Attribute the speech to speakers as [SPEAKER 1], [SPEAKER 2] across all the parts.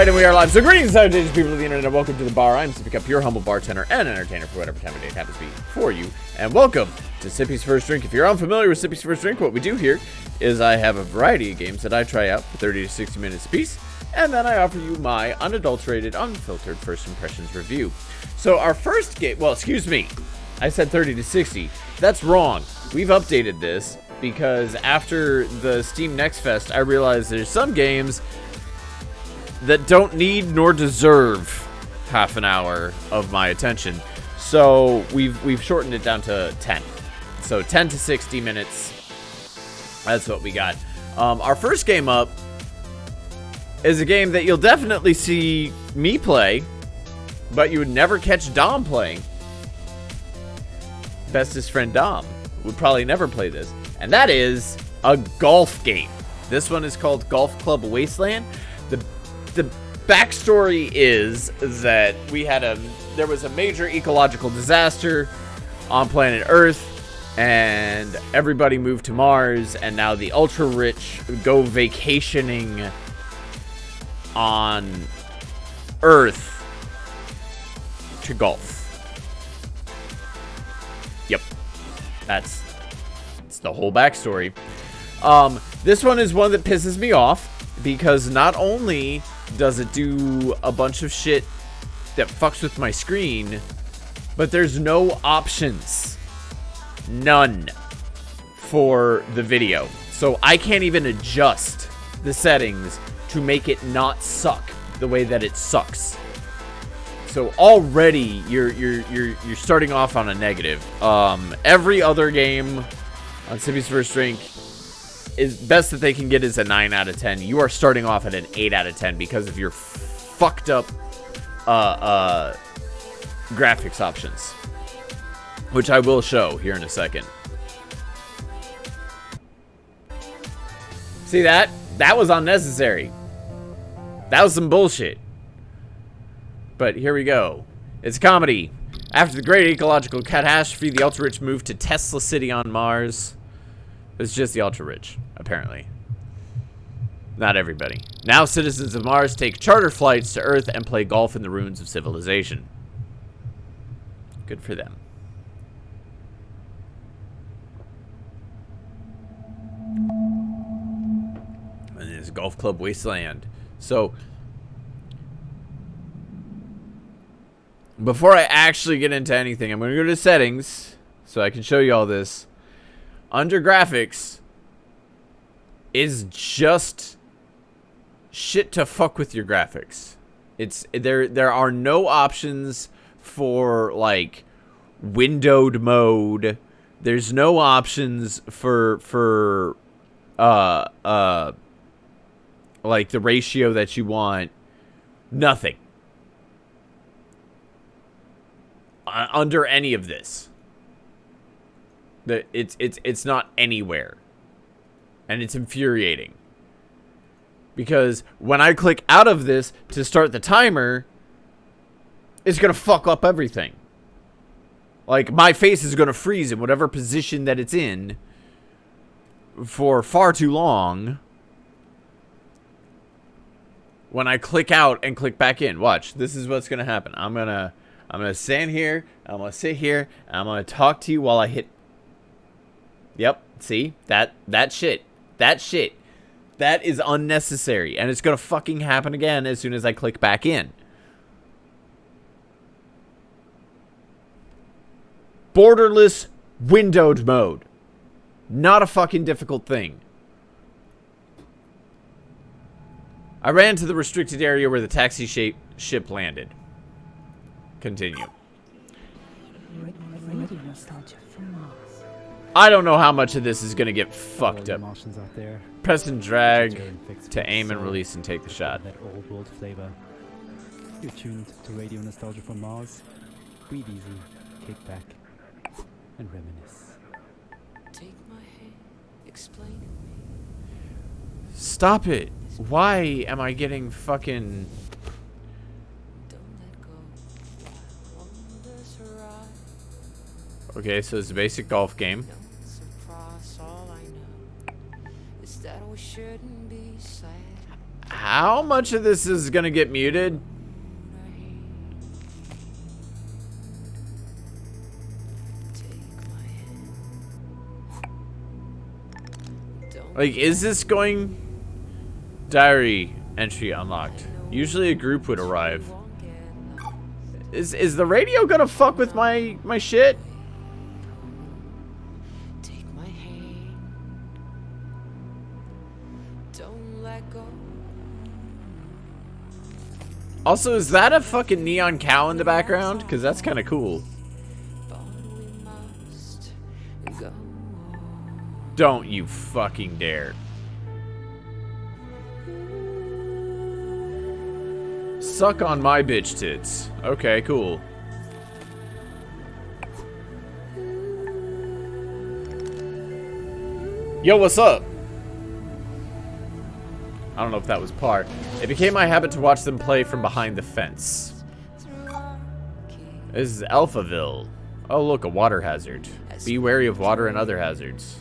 [SPEAKER 1] Alright, and we are live. So greetings, salutations, people of the internet, and welcome to the bar. I'm Sippycup, your humble bartender and entertainer for whatever time of day it happens to be for you. And welcome to Sippy's First Drink. If you're unfamiliar with Sippy's First Drink, what we do here is I have a variety of games that I try out for 30 to 60 minutes apiece, and then I offer you my unadulterated, unfiltered first impressions review. So our first game, well, excuse me, I said 30 to 60. That's wrong. We've updated this because after the Steam Next Fest, I realized there's some games that don't need nor deserve half an hour of my attention. So we've shortened it down to 10. So 10 to 60 minutes. That's what we got. Our first game up is a game that you'll definitely see me play, but you would never catch Dom playing. Bestest friend Dom would probably never play this. And that is a golf game. This one is called Golf Club Wasteland. The backstory is that there was a major ecological disaster on planet Earth, and everybody moved to Mars, and now the ultra rich go vacationing on Earth to golf. Yep, it's the whole backstory. This one is one that pisses me off because not only does it do a bunch of shit that fucks with my screen, but there's no options. None for the video. So I can't even adjust the settings to make it not suck the way that it sucks. So already you're starting off on a negative. Every other game on Sippy's First Drink is best that they can get is a 9 out of 10. You are starting off at an 8 out of 10 because of your fucked up graphics options, which I will show here in a second. See that? That was unnecessary. That was some bullshit. But here we go. It's comedy. After the great ecological catastrophe, the ultra-rich moved to Tesla City on Mars. It's just the ultra-rich, apparently. Not everybody. Now citizens of Mars take charter flights to Earth and play golf in the ruins of civilization. Good for them. And it's Golf Club Wasteland. So, before I actually get into anything, I'm going to go to settings so I can show you all this. Under graphics is just shit to fuck with your graphics. It's there are no options for like windowed mode. There's no options for like the ratio that you want. Nothing. Under any of this. It's not anywhere. And it's infuriating. Because when I click out of this to start the timer, it's going to fuck up everything. Like, my face is going to freeze in whatever position that it's in for far too long. When I click out and click back in. Watch, this is what's going to happen. I'm going to stand here, I'm going to sit here, and I'm going to talk to you while I hit. Yep, see? That shit. That is unnecessary, and it's going to fucking happen again as soon as I click back in. Borderless windowed mode. Not a fucking difficult thing. I ran to the restricted area where the taxi ship landed. Continue. I don't know how much of this is going to get fucked up. Press and drag to aim and release and take the shot.
[SPEAKER 2] That old world flavor. You're tuned to Radio Nostalgia from Mars. Breathe easy, kick back, and reminisce.
[SPEAKER 3] Take my hand, explain to me.
[SPEAKER 1] Stop it. Why am I getting fucking...
[SPEAKER 3] Don't let go while on this ride.
[SPEAKER 1] Okay, so it's a basic golf game.
[SPEAKER 3] Don't surprise, all I know is that we shouldn't be sad.
[SPEAKER 1] How much of this is gonna get muted? Like, is this going... Diary entry unlocked. Usually a group would arrive. Is the radio gonna fuck with my shit?
[SPEAKER 3] Take my hand. Don't let go.
[SPEAKER 1] Also, is that a fucking neon cow in the background? Because that's kind of cool.
[SPEAKER 3] But we must go.
[SPEAKER 1] Don't you fucking dare. Suck on my bitch tits. Okay, cool. Yo, what's up? I don't know if that was par. It became my habit to watch them play from behind the fence. This is Alphaville. Oh, look, a water hazard. Be wary of water and other hazards.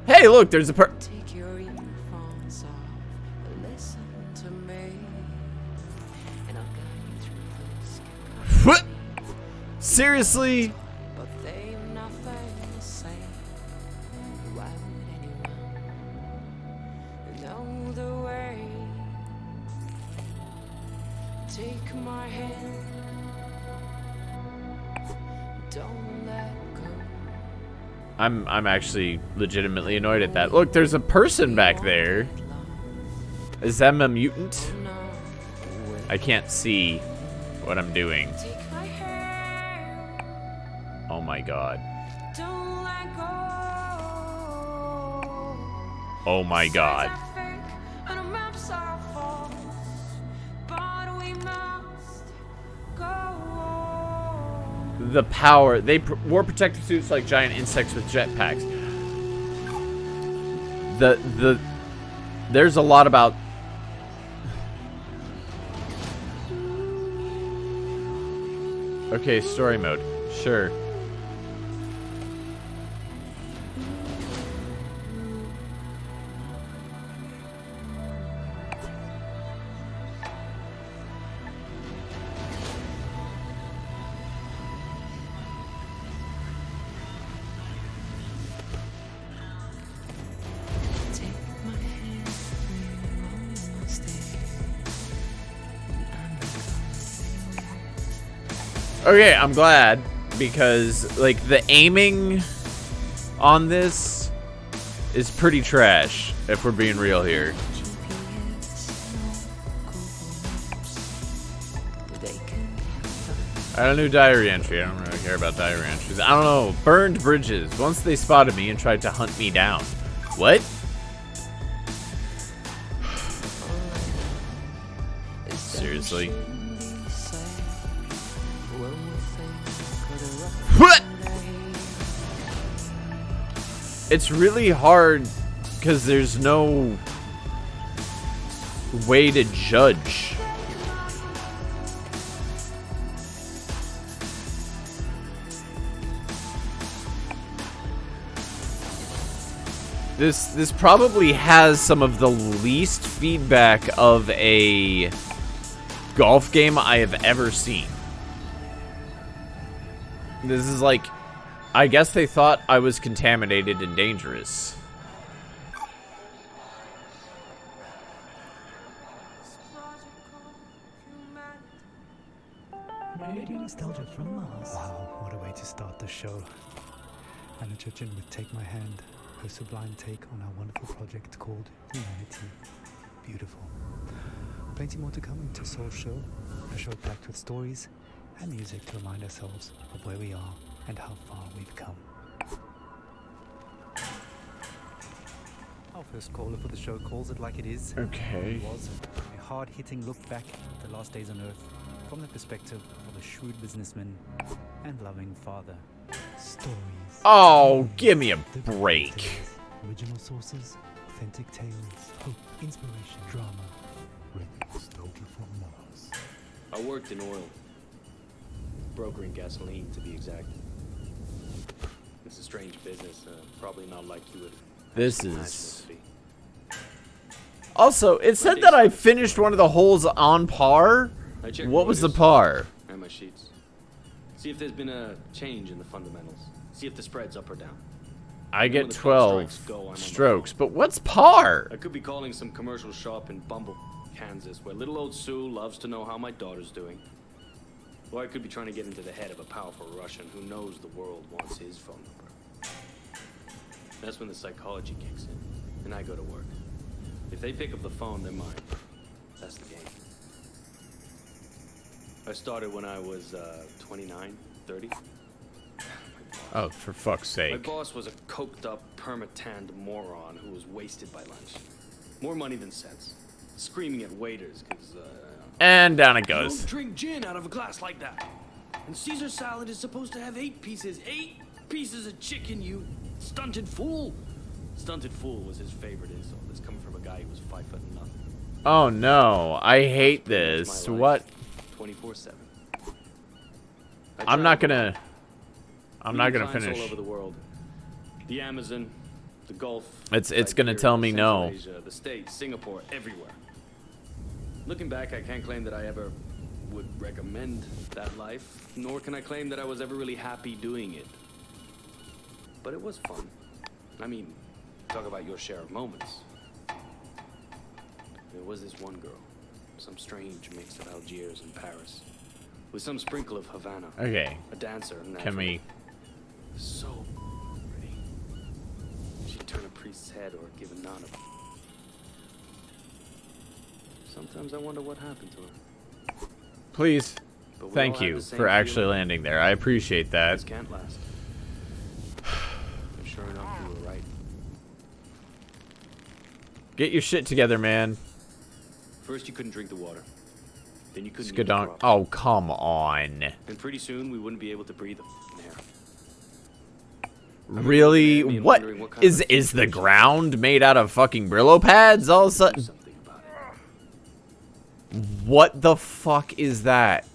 [SPEAKER 1] Hey, look, there's a
[SPEAKER 3] Take your earphones off. Listen to me. And I'll guide you through this.
[SPEAKER 1] Seriously?
[SPEAKER 3] But they've nothing to say. Why would anyone know the way? Take my hand. Don't let go.
[SPEAKER 1] I'm actually legitimately annoyed at that. Look, there's a person back there. Is that a mutant? I can't see what I'm doing.
[SPEAKER 3] Take my hand.
[SPEAKER 1] Oh my god.
[SPEAKER 3] Don't let go.
[SPEAKER 1] Oh my god. The power. They wore protective suits like giant insects with jetpacks. There's a lot about... Okay, story mode. Sure. Okay, I'm glad, because, like, the aiming on this is pretty trash, if we're being real here. I don't know diary entry. I don't really care about diary entries. I don't know. Burned bridges. Once they spotted me and tried to hunt me down. What? Seriously? What? It's really hard because there's no way to judge. This probably has some of the least feedback of a golf game I have ever seen. This is like, I guess they thought I was contaminated and dangerous.
[SPEAKER 2] Radio nostalgia from Mars. Wow, what a way to start the show. Anna Churchin would take my hand, her sublime take on our wonderful project called Humanity. Beautiful. Plenty more to come into Soul Show, a show packed with stories and music to remind ourselves of where we are and how far we've come. Our first caller for the show calls it like it is.
[SPEAKER 1] Okay.
[SPEAKER 2] It was a hard-hitting look back at the last days on Earth from the perspective of a shrewd businessman and loving father. Stories.
[SPEAKER 1] Oh, give me a break.
[SPEAKER 2] Original sources, authentic tales, hope, inspiration, drama. Nostalgia from Mars.
[SPEAKER 4] I worked in oil. Brokering gasoline, to be exact. It's a strange business. Probably not like you would.
[SPEAKER 1] This
[SPEAKER 4] imagine
[SPEAKER 1] is...
[SPEAKER 4] it to be.
[SPEAKER 1] Also, it said that I finished one of the holes on par.
[SPEAKER 4] I checked
[SPEAKER 1] What was the
[SPEAKER 4] Reuters
[SPEAKER 1] par?
[SPEAKER 4] and my sheets. See if there's been a change in the fundamentals. See if the spread's up or down.
[SPEAKER 1] I
[SPEAKER 4] When
[SPEAKER 1] get
[SPEAKER 4] the clock
[SPEAKER 1] 12
[SPEAKER 4] strikes go, I'm on the
[SPEAKER 1] strokes,
[SPEAKER 4] phone.
[SPEAKER 1] but what's par?
[SPEAKER 4] I could be calling some commercial shop in Bumble, Kansas, where little old Sue loves to know how my daughter's doing. Or I could be trying to get into the head of a powerful Russian who knows the world wants his phone number. That's when the psychology kicks in, and I go to work. If they pick up the phone, they're mine. That's the game. I started when I was 29, 30.
[SPEAKER 1] Oh, for fuck's
[SPEAKER 4] My
[SPEAKER 1] sake.
[SPEAKER 4] boss was a coked-up, perma-tanned moron who was wasted by lunch. More money than sense. Screaming at waiters because,
[SPEAKER 1] And down it
[SPEAKER 4] you
[SPEAKER 1] goes.
[SPEAKER 4] don't drink gin out of a glass like that. And Caesar salad is supposed to have 8 pieces. 8 pieces of chicken, you stunted fool. Stunted fool was his favorite insult. It's coming from a guy who was 5 foot and nothing.
[SPEAKER 1] Oh no, I hate
[SPEAKER 4] Pretty much
[SPEAKER 1] this.
[SPEAKER 4] my life,
[SPEAKER 1] What?
[SPEAKER 4] 24/7.
[SPEAKER 1] I'm not gonna
[SPEAKER 4] Meeting clients
[SPEAKER 1] finish.
[SPEAKER 4] all over the world. The Amazon, the Gulf.
[SPEAKER 1] It's gonna
[SPEAKER 4] Siberia,
[SPEAKER 1] tell me
[SPEAKER 4] Central
[SPEAKER 1] no.
[SPEAKER 4] Asia, the States, Singapore, everywhere. Looking back, I can't claim that I ever would recommend that life, nor can I claim that I was ever really happy doing it. But it was fun. I mean, talk about your share of moments. There was this one girl, some strange mix of Algiers and Paris, with some sprinkle of Havana.
[SPEAKER 1] Okay,
[SPEAKER 4] A dancer,
[SPEAKER 1] can
[SPEAKER 4] naturally.
[SPEAKER 1] we?
[SPEAKER 4] So pretty. She'd turn a priest's head or give a nun a... Sometimes I wonder what happened to her.
[SPEAKER 1] Please.
[SPEAKER 4] But we all
[SPEAKER 1] Thank
[SPEAKER 4] have
[SPEAKER 1] you
[SPEAKER 4] the same
[SPEAKER 1] for actually
[SPEAKER 4] feeling.
[SPEAKER 1] landing there. I appreciate that.
[SPEAKER 4] This can't last. And sure enough, you were right.
[SPEAKER 1] Get your shit together, man.
[SPEAKER 4] First, you couldn't drink the water. Then you couldn't eat the
[SPEAKER 1] Skadonk.
[SPEAKER 4] crops.
[SPEAKER 1] Oh, come on.
[SPEAKER 4] And pretty soon, we wouldn't be able to breathe the f***ing air.
[SPEAKER 1] Really?
[SPEAKER 4] Me
[SPEAKER 1] What?
[SPEAKER 4] wondering what kind
[SPEAKER 1] Is
[SPEAKER 4] of
[SPEAKER 1] the
[SPEAKER 4] situation-
[SPEAKER 1] ground made out of fucking Brillo pads all of a
[SPEAKER 4] Do
[SPEAKER 1] sudden?
[SPEAKER 4] something about it.
[SPEAKER 1] What the fuck is that?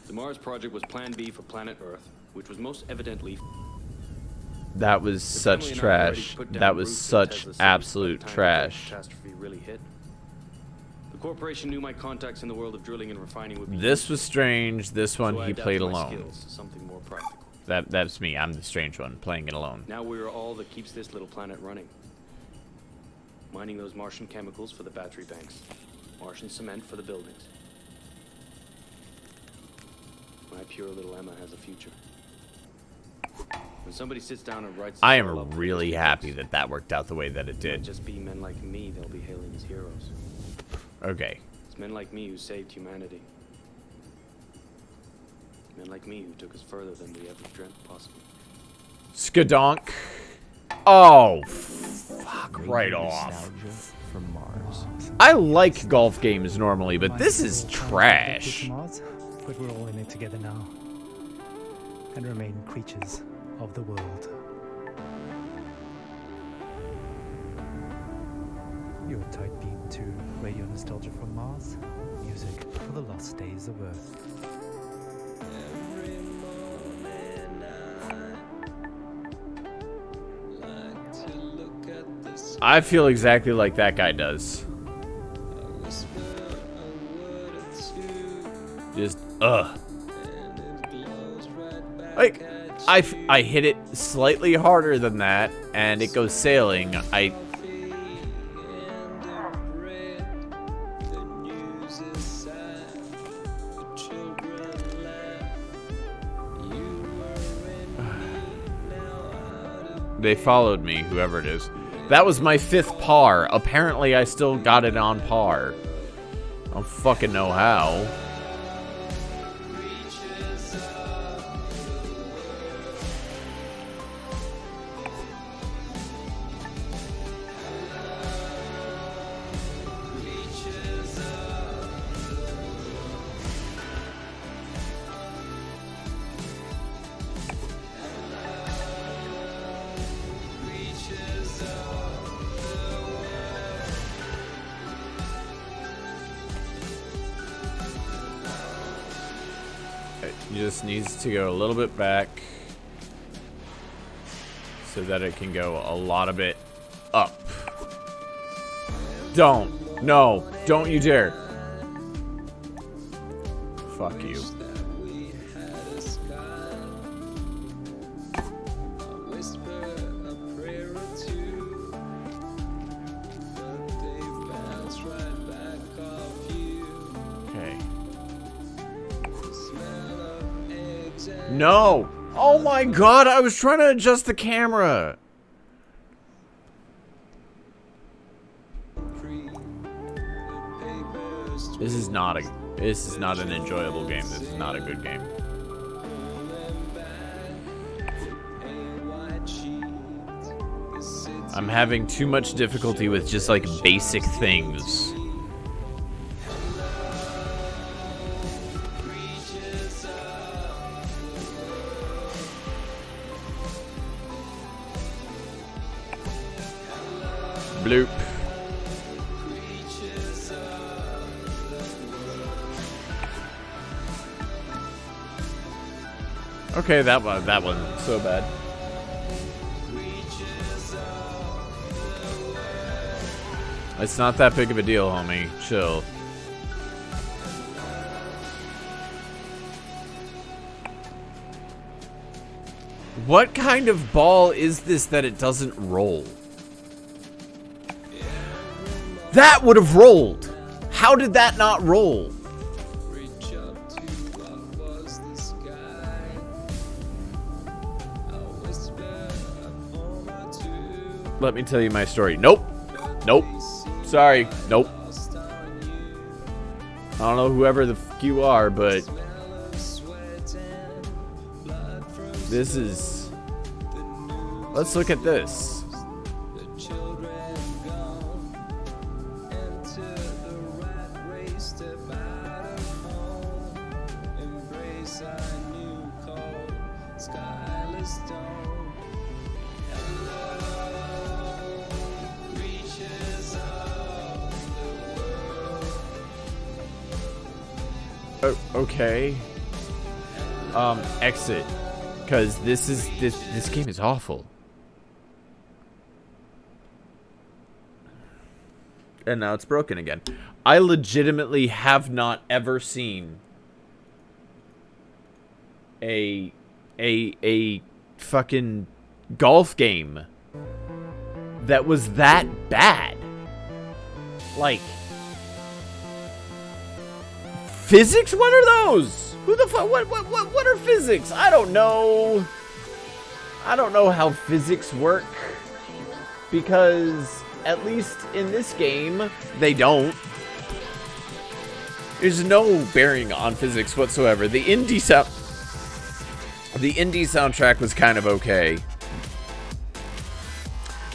[SPEAKER 4] The Mars project was Plan B for planet Earth, which was most evidently...
[SPEAKER 1] That was
[SPEAKER 4] The
[SPEAKER 1] such
[SPEAKER 4] family and I had already
[SPEAKER 1] trash.
[SPEAKER 4] put down
[SPEAKER 1] That was
[SPEAKER 4] roots in
[SPEAKER 1] such
[SPEAKER 4] Tesla's city by the
[SPEAKER 1] absolute
[SPEAKER 4] time the
[SPEAKER 1] trash.
[SPEAKER 4] catastrophe really hit. The corporation knew my contacts in the world of drilling and refining would be
[SPEAKER 1] This was strange. This one
[SPEAKER 4] so I
[SPEAKER 1] he
[SPEAKER 4] adapted
[SPEAKER 1] played
[SPEAKER 4] my
[SPEAKER 1] alone.
[SPEAKER 4] skills to something more practical.
[SPEAKER 1] That's me. I'm the strange one playing it alone.
[SPEAKER 4] Now we're all that keeps this little planet running. Mining those Martian chemicals for the battery banks. Martian cement for the buildings. My pure little Emma has a future. When somebody sits down and writes...
[SPEAKER 1] I
[SPEAKER 4] this all
[SPEAKER 1] am
[SPEAKER 4] up,
[SPEAKER 1] really
[SPEAKER 4] it's
[SPEAKER 1] happy that that worked out the way that it
[SPEAKER 4] not
[SPEAKER 1] did.
[SPEAKER 4] just be men like me they'll be hailing as heroes.
[SPEAKER 1] Okay.
[SPEAKER 4] It's men like me who saved humanity. Men like me who took us further than we ever dreamt possible.
[SPEAKER 1] Skadonk. Oh, fuck right off.
[SPEAKER 5] Nostalgia from Mars.
[SPEAKER 1] I like golf games normally, but this is
[SPEAKER 2] Might be a little
[SPEAKER 1] trash.
[SPEAKER 2] to Mars, but we're all in it together now, and remain creatures of the world. You're tight beam to Radio Nostalgia from Mars. Music for the lost days of Earth.
[SPEAKER 1] I feel exactly like that guy does. Just, Like, I hit it slightly harder than that, and it goes sailing. They followed me, whoever it is. That was my 5th par. Apparently, I still got it on par. I don't fucking know how. It just needs to go a little bit back. so that it can go a lot of it up. Don't. No. Don't you dare. Fuck you. Okay. No! Oh my god, I was trying to adjust the camera! This is not an enjoyable game. This is not a good game. I'm having too much difficulty with just like basic things. Bloop. Okay, that wasn't so bad. It's not that big of a deal, homie. Chill. What kind of ball is this that it doesn't roll? That would have rolled. How did that not roll? Let me tell you my story. Nope. Nope. Sorry. Nope. I don't know whoever the f you are, but this is... Let's look at this. Oh, okay. Exit. Because this game is awful. And now it's broken again. I legitimately have not ever seen a fucking golf game that was that bad. Like, physics? What are those? Who the fuck? What are physics? I don't know. I don't know how physics work, because at least in this game they don't. There's no bearing on physics whatsoever. The indie soundtrack was kind of okay,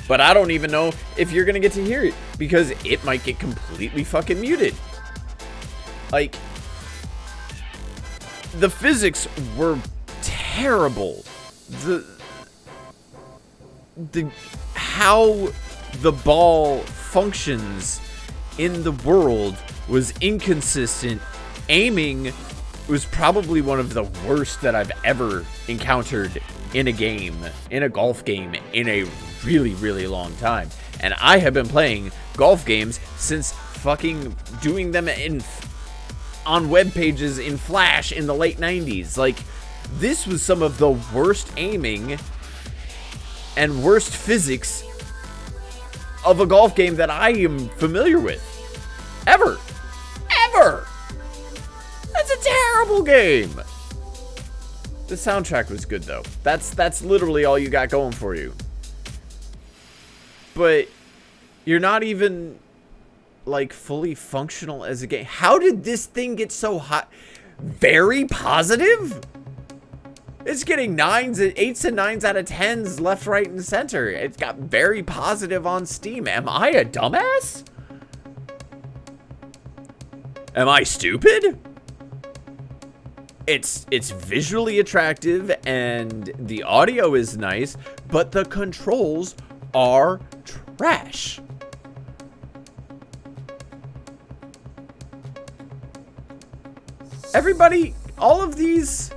[SPEAKER 1] but I don't even know if you're gonna get to hear it, because it might get completely fucking muted. Like, the physics were terrible. The how the ball functions in the world was inconsistent. Aiming was probably one of the worst that I've ever encountered in a game, in a golf game, in a really, really long time. And I have been playing golf games since fucking doing them on web pages in Flash in the late 90s. Like, this was some of the worst aiming and worst physics of a golf game that I am familiar with. Ever. Ever. That's a terrible game. The soundtrack was good, though. That's literally all you got going for you. But you're not even, like, fully functional as a game. How did this thing get so hot? Very positive? It's getting 8s and 9s out of 10s left, right, and center. It's got very positive on Steam. Am I a dumbass? Am I stupid? It's visually attractive and the audio is nice, but the controls are trash. Everybody, all of these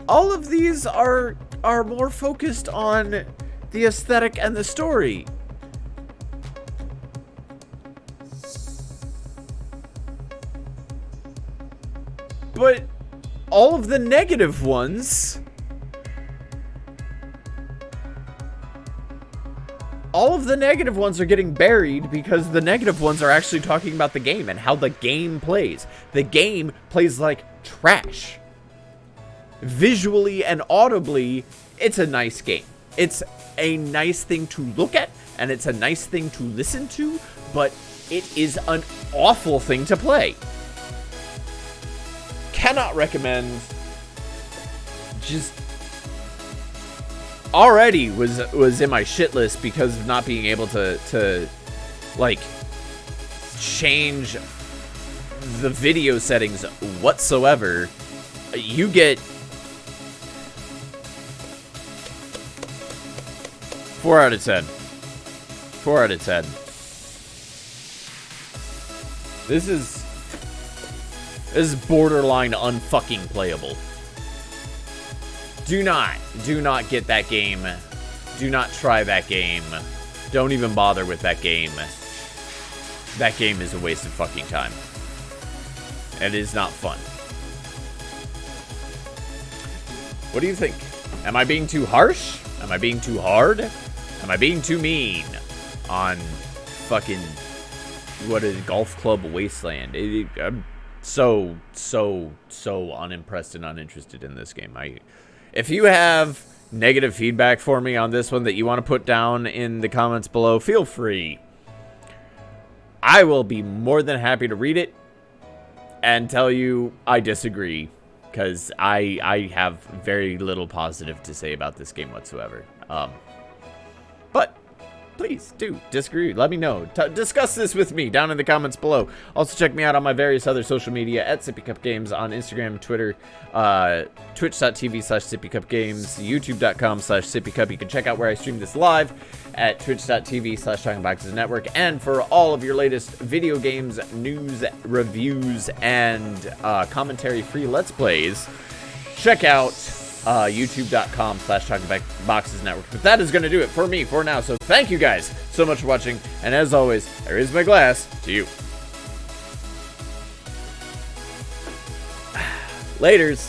[SPEAKER 1] all of these are more focused on the aesthetic and the story. But all of the negative ones, are getting buried because the negative ones are actually talking about the game and how the game plays. The game plays like trash. Visually and audibly, it's a nice game. It's a nice thing to look at, and it's a nice thing to listen to, but it is an awful thing to play. Cannot recommend. Just already was in my shit list because of not being able to like change the video settings whatsoever. You get 4 out of 10. 4 out of 10. This is borderline unfucking playable. Do not get that game. Do not try that game. Don't even bother with that game. That game is a waste of fucking time. It is not fun. What do you think? Am I being too harsh? Am I being too hard? Am I being too mean on fucking what is Golf Club Wasteland? I'm so unimpressed and uninterested in this game. If you have negative feedback for me on this one that you want to put down in the comments below, feel free. I will be more than happy to read it and tell you I disagree, because I have very little positive to say about this game whatsoever. But please do disagree. Let me know. Discuss this with me down in the comments below. Also, check me out on my various other social media at Sippycupgames on Instagram, Twitter, twitch.tv/Sippycupgames, youtube.com/Sippycup. You can check out where I stream this live at twitch.tv/TalkingBoxes and for all of your latest video games, news, reviews, and commentary-free Let's Plays, check out youtube.com/TalkingBoxes. But that is going to do it for me for now. So thank you guys so much for watching. And as always, I raise my glass to you. Laters.